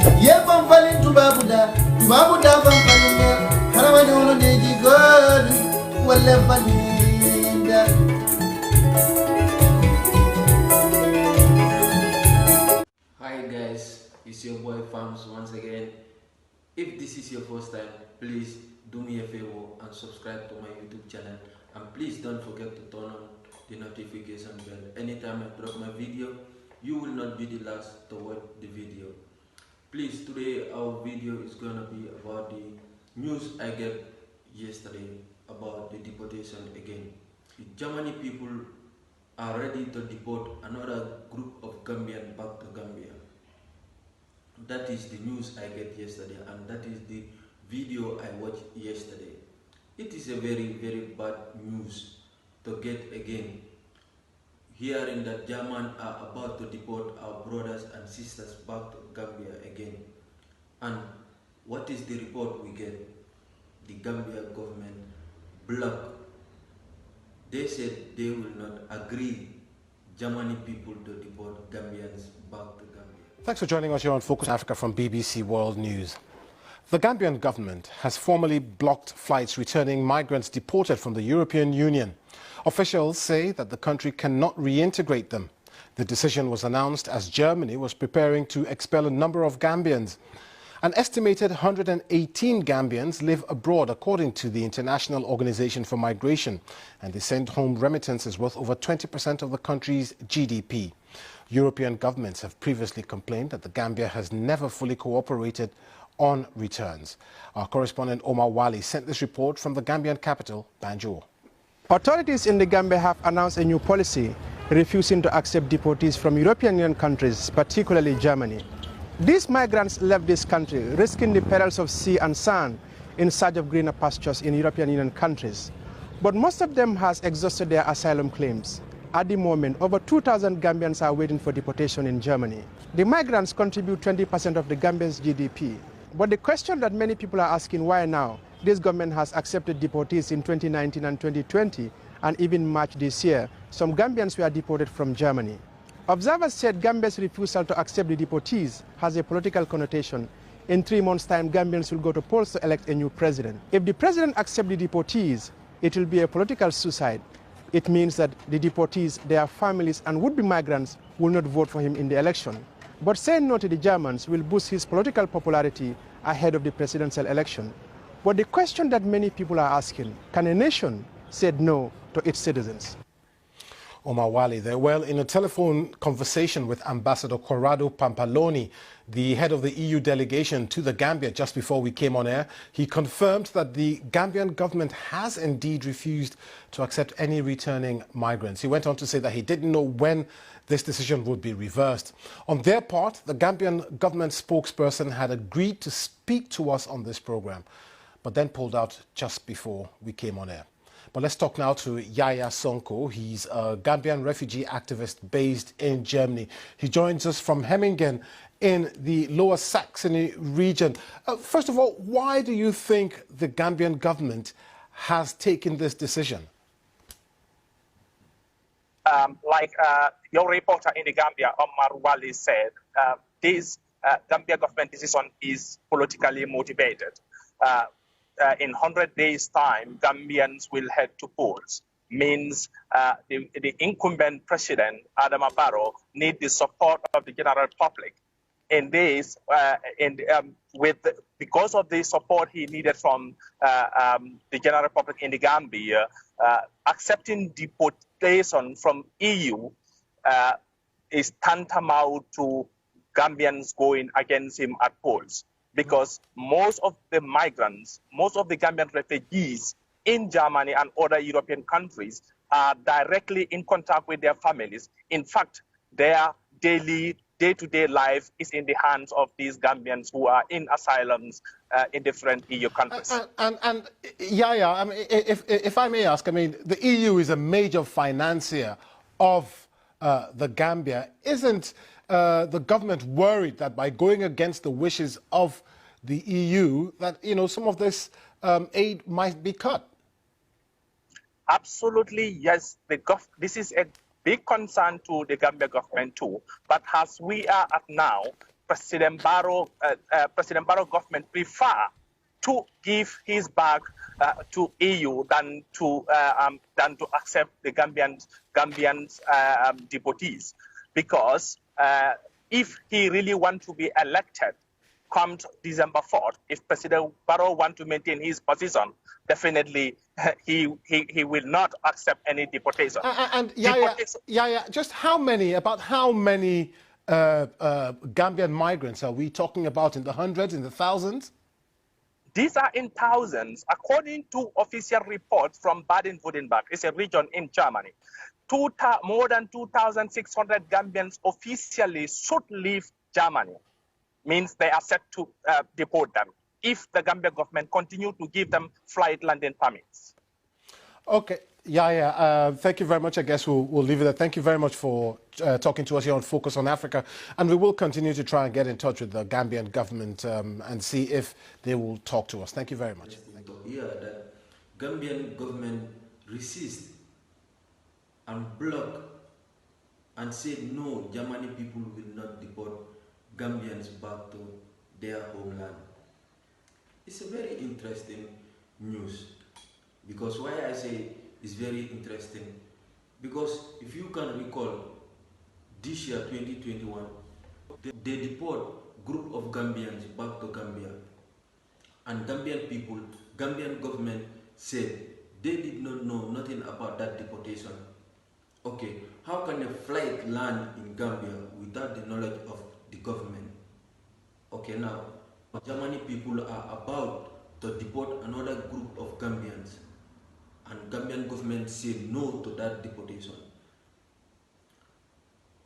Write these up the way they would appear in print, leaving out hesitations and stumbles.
Ye pampalin tubabuda pampalin haramanyono neji god wale palinda. Hi guys, it's your boy Farms once again. If this is your first time, please do me a favor and subscribe to my YouTube channel, and please don't forget to turn on the notification bell. Anytime I drop my video, you will not be the last to watch the video. Please, today our video is gonna be about the news I get yesterday about the deportation again. The Germany people are ready to deport another group of Gambian back to Gambia. That is the news I get yesterday, and that is the video I watched yesterday. It is a very, very bad news to get again, hearing that Germans are about to deport our brothers and sisters back to Gambia again. And what is the report we get? The Gambia government blocked. They said they will not agree Germany people to deport Gambians back to Gambia. Thanks for joining us here on Focus Africa from BBC World News. The Gambian government has formally blocked flights returning migrants deported from the European Union. Officials say that the country cannot reintegrate them. The decision was announced as Germany was preparing to expel a number of Gambians. An estimated 118 Gambians live abroad, according to the International Organization for Migration, and they send home remittances worth over 20% of the country's GDP. European governments have previously complained that the Gambia has never fully cooperated on returns. Our correspondent Omar Wali sent this report from the Gambian capital, Banjul. Authorities in the Gambia have announced a new policy refusing to accept deportees from European Union countries, particularly Germany. These migrants left this country, risking the perils of sea and sand in search of greener pastures in European Union countries. But most of them has exhausted their asylum claims. At the moment, over 2,000 Gambians are waiting for deportation in Germany. The migrants contribute 20% of the Gambians' GDP. But the question that many people are asking, why now? This government has accepted deportees in 2019 and 2020, and even March this year, some Gambians were deported from Germany. Observers said Gambia's refusal to accept the deportees has a political connotation. In 3 months' time, Gambians will go to polls to elect a new president. If the president accepts the deportees, it will be a political suicide. It means that the deportees, their families, and would-be migrants will not vote for him in the election. But saying no to the Germans will boost his political popularity ahead of the presidential election. But the question that many people are asking, can a nation say no to its citizens? Omar Wali there. Well, in a telephone conversation with Ambassador Corrado Pampaloni, the head of the EU delegation to the Gambia, just before we came on air, he confirmed that the Gambian government has indeed refused to accept any returning migrants. He went on to say that he didn't know when this decision would be reversed. On their part, the Gambian government spokesperson had agreed to speak to us on this program, but then pulled out just before we came on air. But let's talk now to Yaya Sonko. He's a Gambian refugee activist based in Germany. He joins us from Hemmingen in the Lower Saxony region. First of all, why do you think the Gambian government has taken this decision? Your reporter in the Gambia, Omar Wali, said, this Gambia government decision is politically motivated. In 100 days' time, Gambians will head to polls. Means the incumbent president, Adama Barrow, needs the support of the general public. In this, because of the support he needed from the general public in the Gambia, accepting deportation from EU is tantamount to Gambians going against him at polls. Because most of the migrants, most of the Gambian refugees in Germany and other European countries are directly in contact with their families. In fact, their daily, day-to-day life is in the hands of these Gambians who are in asylums in different EU countries. And Yaya, I mean, if I may ask, I mean, the EU is a major financier of the Gambia. Isn't the government worried that by going against the wishes of the EU, that some of this aid might be cut? Absolutely, yes. This is a big concern to the Gambia government too. But as we are at now, President Barrow government prefer to give his bag to EU than to accept the Gambians deportees, because if he really want to be elected come December 4th, if President Barrow want to maintain his position, definitely he will not accept any deportation. Just about how many Gambian migrants are we talking about? In the hundreds, in the thousands? These are in thousands. According to official reports from Baden-Württemberg, it's a region in Germany, more than 2,600 Gambians officially should leave Germany. Means they are set to deport them if the Gambia government continue to give them flight landing permits. Okay. Thank you very much. I guess we'll leave it there. Thank you very much for talking to us here on Focus on Africa. And we will continue to try and get in touch with the Gambian government and see if they will talk to us. Thank you very much. Yeah, the Gambian government resist and block and said no, Germany people will not deport Gambians back to their homeland. It's a very interesting news, because why I say it's very interesting, because if you can recall, this year 2021, they deport group of Gambians back to Gambia, and Gambian people, Gambian government said they did not know nothing about that deportation. Okay, how can a flight land in Gambia without the knowledge of the government? Okay, now Germany people are about to deport another group of Gambians, and Gambian government said no to that deportation.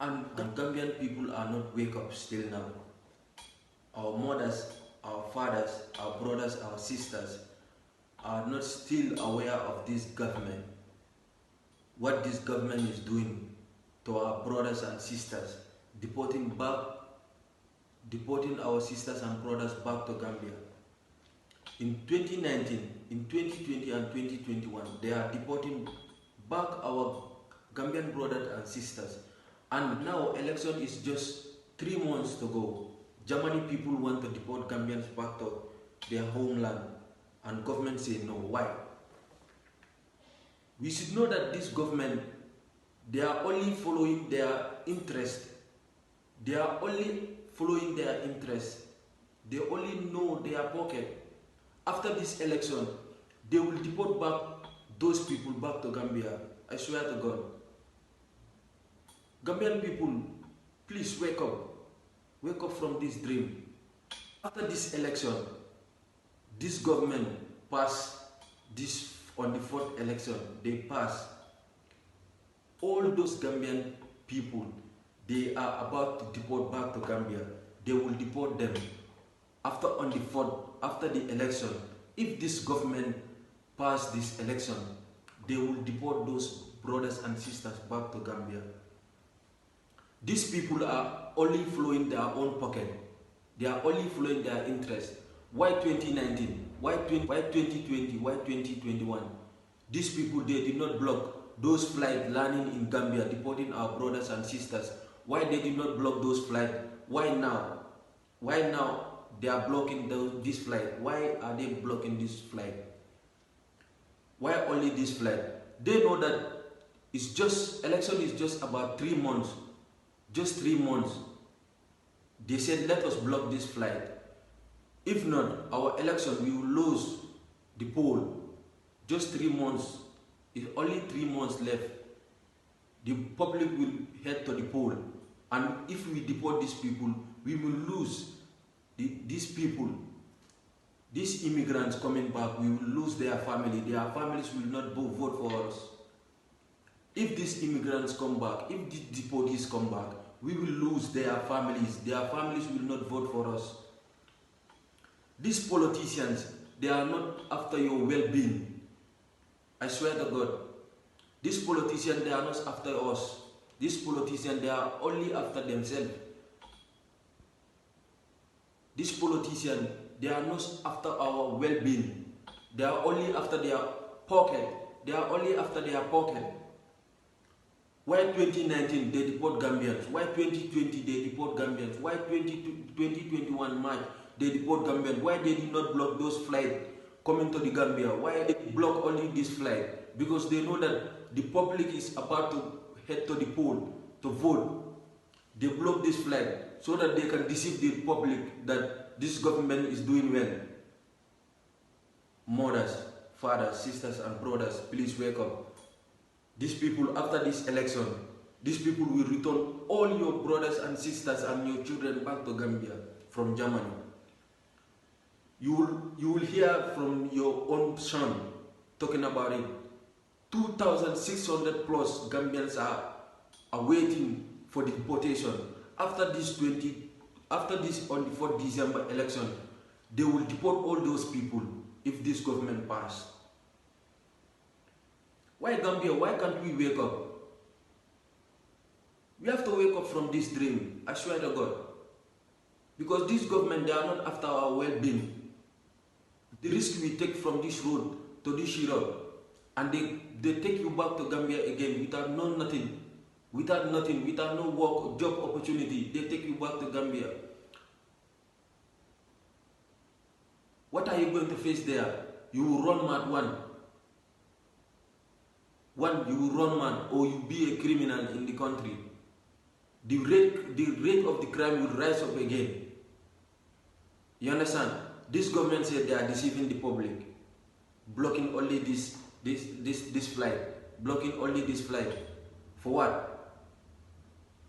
And Gambian people are not wake up still now. Our mothers, our fathers, our brothers, our sisters are not still aware of this government. What this government is doing to our brothers and sisters, deporting our sisters and brothers back to Gambia. In 2019, in 2020 and 2021, they are deporting back our Gambian brothers and sisters. And now election is just 3 months to go. Germany people want to deport Gambians back to their homeland, and government say no. Why? We should know that this government, they are only following their interest. They are only following their interest. They only know their pocket. After this election, they will deport back those people back to Gambia. I swear to God. Gambian people, please wake up. Wake up from this dream. After this election, this government passed this on the 4th election. They passed. All those Gambian people, they are about to deport back to Gambia. They will deport them. After on the 4th, after the election, if this government pass this election, they will deport those brothers and sisters back to Gambia. These people are only following their own pocket. They are only following their interest. Why 2019? Why 2020? Why 2021? These people, they did not block those flights landing in Gambia, deporting our brothers and sisters. Why they did not block those flights? Why now? Why now they are blocking this flight? Why are they blocking this flight? Why only this flight? They know that it's just, election is just about 3 months. Just 3 months. They said, let us block this flight. If not, our election, we will lose the poll. Just 3 months. It's only 3 months left. The public will head to the poll. And if we deport these people, we will lose these people. These immigrants coming back, we will lose their family. Their families will not vote for us. If these immigrants come back, if these deportees come back, we will lose their families. Their families will not vote for us. These politicians, they are not after your well-being. I swear to God. These politicians, they are not after us. These politicians, they are only after themselves. These politicians, they are not after our well-being. They are only after their pocket. They are only after their pocket. Why 2019 they deport Gambians? Why 2020 they deport Gambians? Why 2021 March they deport Gambians? Why they did not block those flights coming to the Gambia? Why they block only this flight? Because they know that the public is about to head to the poll to vote. They block this flight so that they can deceive the public that this government is doing well. Mothers, fathers, sisters and brothers, please wake up. These people, after this election, these people will return all your brothers and sisters and your children back to Gambia from Germany. You will hear from your own son talking about it. 2,600 plus Gambians are waiting for the deportation. After this on the 4th December election, they will deport all those people if this government passes. Why Gambia? Why can't we wake up? We have to wake up from this dream, I swear to God. Because this government, they are not after our well-being. The risk we take from this road to this Europe, and they take you back to Gambia again without nothing, without no work, job opportunity. They take you back to Gambia. What are you going to face there? You will run mad you will run mad, or you be a criminal in the country. The rate of the crime will rise up again. You understand? This government said they are deceiving the public, blocking only this flight, blocking only this flight. For what?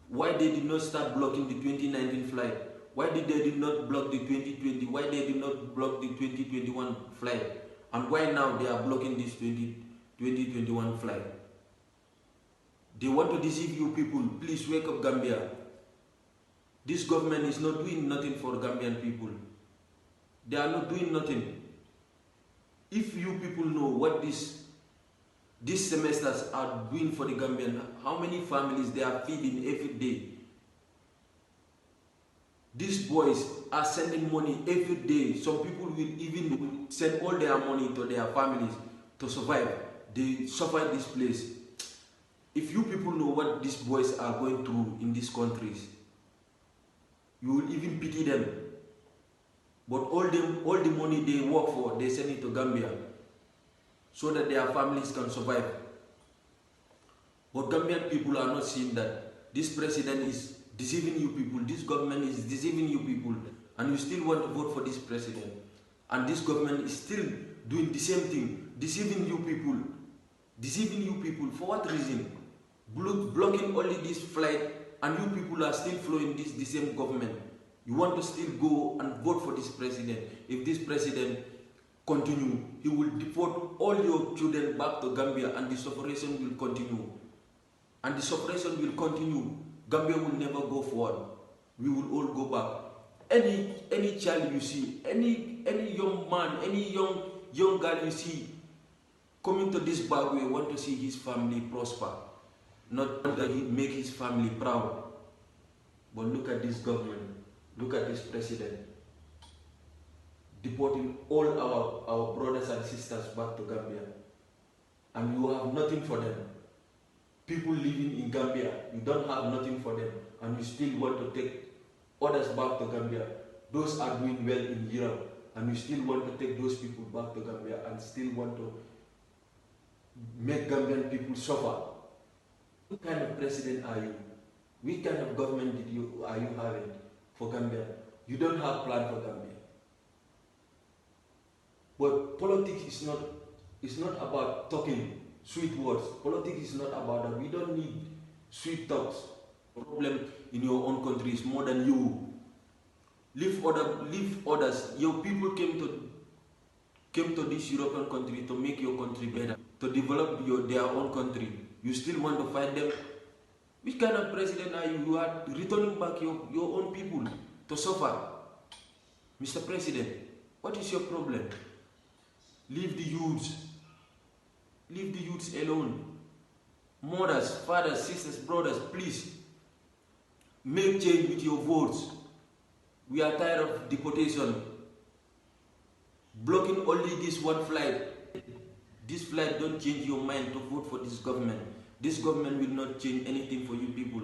Why they did not start blocking the 2019 flight? Why did they not block the 2020? Why they did not block the 2021 flight? And why now they are blocking this 2021 flight? They want to deceive you people. Please wake up, Gambia. This government is not doing nothing for Gambian people. They are not doing nothing. If you people know what these semesters are doing for the Gambian, how many families they are feeding every day. These boys are sending money every day. Some people will even send all their money to their families to survive. They suffer this place. If you people know what these boys are going through in these countries, you will even pity them. But all the money they work for, they send it to Gambia so that their families can survive. But Gambian people are not seeing that. This president is deceiving you people. This government is deceiving you people. And you still want to vote for this president. And this government is still doing the same thing. Deceiving you people. Deceiving you people. For what reason? Blocking only this flight, and you people are still following the same government. You want to still go and vote for this president. If this president continue, he will deport all your children back to Gambia, and the separation will continue. And the separation will continue. Gambia will never go forward. We will all go back. Any child you see, any young man, any young girl you see coming to this bad way, want to see his family prosper, not that he make his family proud. But look at this government, look at this president, deporting all our brothers and sisters back to Gambia, and you have nothing for them. People living in Gambia, you don't have nothing for them, and you still want to take others back to Gambia. Those are doing well in Europe, and you still want to take those people back to Gambia and still want to make Gambian people suffer. What kind of president are you? Which kind of government are you having for Gambia? You don't have plan for Gambia. But politics is not about talking sweet words. Politics is not about that. We don't need sweet talks. The problem in your own country is more than you. Leave others. Your people came to this European country to make your country better, to develop their own country. You still want to fight them? Which kind of president are you? You are returning back your own people to suffer. Mr. President, what is your problem? Leave the youths. Leave the youths alone. Mothers, fathers, sisters, brothers, please make change with your votes. We are tired of deportation. Blocking only this one flight. This flight don't change your mind to vote for this government. This government will not change anything for you people.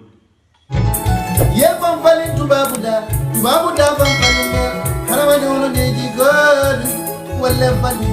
Ye fanfalin tubabuda fanfalin harama nyono deji god walle fali